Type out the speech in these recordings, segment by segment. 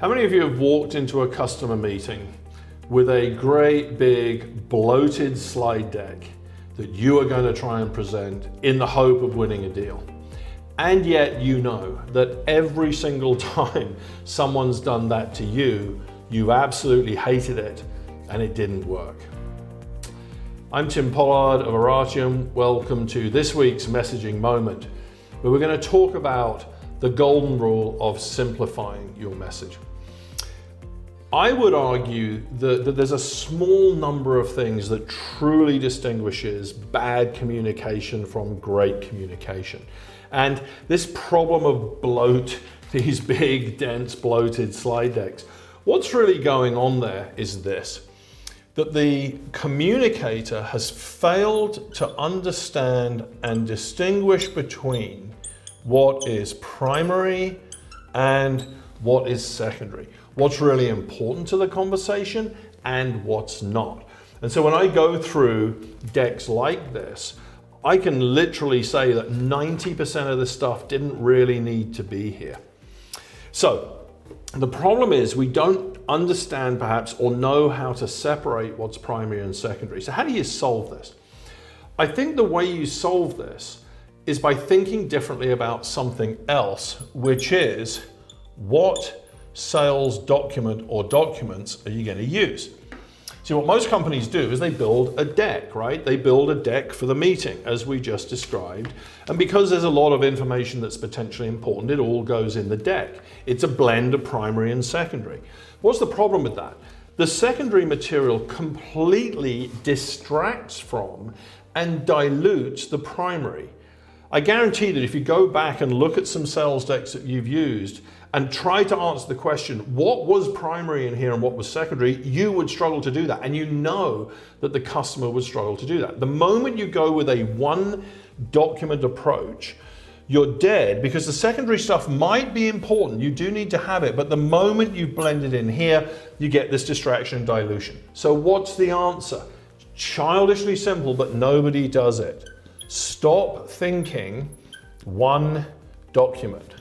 How many of you have walked into a customer meeting with a great big bloated slide deck that you are going to try and present in the hope of winning a deal? And yet you know that every single time someone's done that to you, you've absolutely hated it and it didn't work. I'm Tim Pollard of Oratium. Welcome to this week's messaging moment, where we're going to talk about the golden rule of simplifying your message. I would argue that there's a small number of things that truly distinguishes bad communication from great communication. And this problem of bloat, these big, dense, bloated slide decks, what's really going on there is this: that the communicator has failed to understand and distinguish between what is primary and what is secondary, what's really important to the conversation and what's not. And so when I go through decks like this, I can literally say that 90% of the stuff didn't really need to be here. So the problem is we don't understand perhaps or know how to separate what's primary and secondary. So how do you solve this? I think the way you solve this is by thinking differently about something else, which is what sales document or documents are you going to use? See, what most companies do is they build a deck, right? They build a deck for the meeting, as we just described. And because there's a lot of information that's potentially important, it all goes in the deck. It's a blend of primary and secondary. What's the problem with that? The secondary material completely distracts from and dilutes the primary. I guarantee that if you go back and look at some sales decks that you've used and try to answer the question, what was primary in here and what was secondary, you would struggle to do that. And you know that the customer would struggle to do that. The moment you go with a one document approach, you're dead, because the secondary stuff might be important. You do need to have it. But the moment you blend it in here, you get this distraction and dilution. So what's the answer? Childishly simple, but nobody does it. Stop thinking one document.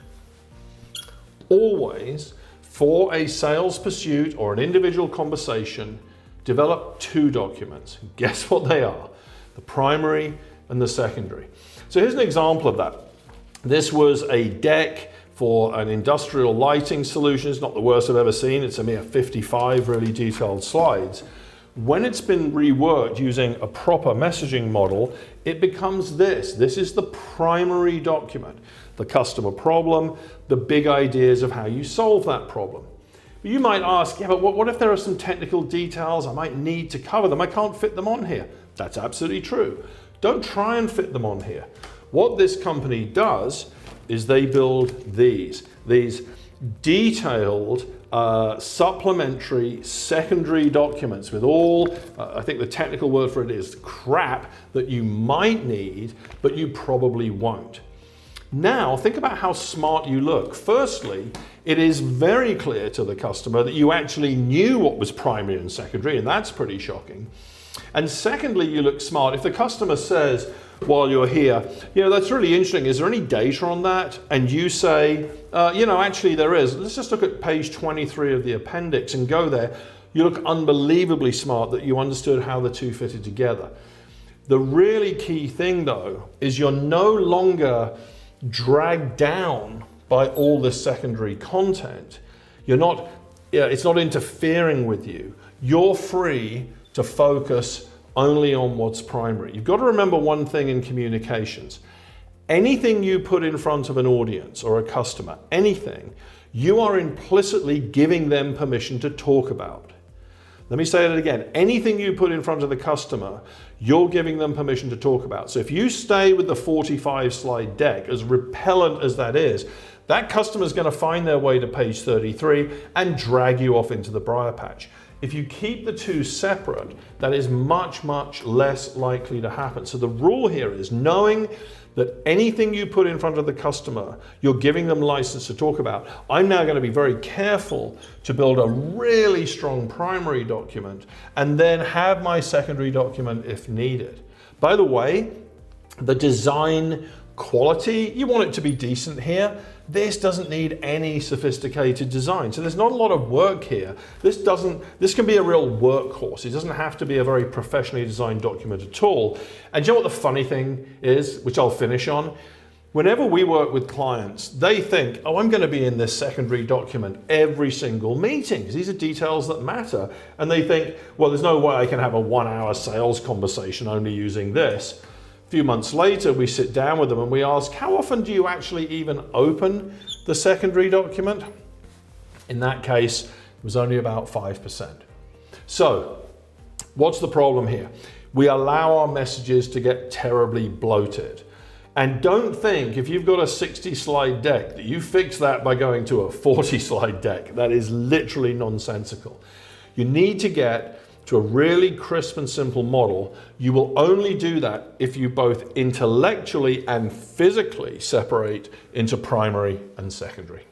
Always, for a sales pursuit or an individual conversation, develop two documents. Guess what they are? The primary and the secondary. So here's an example of that. This was a deck for an industrial lighting solution. It's not the worst I've ever seen. It's a mere 55 really detailed slides. When it's been reworked using a proper messaging model, it becomes this. This is the primary document. The customer problem, the big ideas of how you solve that problem. But you might ask, yeah, but what if there are some technical details? I might need to cover them. I can't fit them on here. That's absolutely true. Don't try and fit them on here. What this company does is they build these detailed supplementary secondary documents with all, I think the technical word for it is crap that you might need, but you probably won't. Now, think about how smart you look. Firstly, it is very clear to the customer that you actually knew what was primary and secondary, and that's pretty shocking. And secondly, you look smart. If the customer says, while you're here, that's really interesting. Is there any data on that? And you say, actually there is. Let's just look at page 23 of the appendix and go there. You look unbelievably smart that you understood how the two fitted together. The really key thing, though, is you're no longer dragged down by all this secondary content. It's not interfering with you. You're free to focus only on what's primary. You've got to remember one thing in communications. Anything you put in front of an audience or a customer, anything, you are implicitly giving them permission to talk about. Let me say it again. Anything you put in front of the customer, you're giving them permission to talk about. So if you stay with the 45 slide deck, as repellent as that is, that customer is going to find their way to page 33 and drag you off into the briar patch. If you keep the two separate, that is much, much less likely to happen. So the rule here is knowing that anything you put in front of the customer, you're giving them license to talk about. I'm now going to be very careful to build a really strong primary document and then have my secondary document if needed. By the way, the design quality, you want it to be decent here. This doesn't need any sophisticated design. So there's not a lot of work here. This can be a real workhorse. It doesn't have to be a very professionally designed document at all. And do you know what the funny thing is, which I'll finish on? Whenever we work with clients, they think, oh, I'm going to be in this secondary document every single meeting because these are details that matter. And they think, well, there's no way I can have a 1-hour sales conversation only using this. A few months later, we sit down with them and we ask, how often do you actually even open the secondary document? In that case, it was only about 5%. So, what's the problem here? We allow our messages to get terribly bloated. And don't think if you've got a 60-slide deck that you fix that by going to a 40-slide deck. That is literally nonsensical. You need to get to a really crisp and simple model. You will only do that if you both intellectually and physically separate into primary and secondary.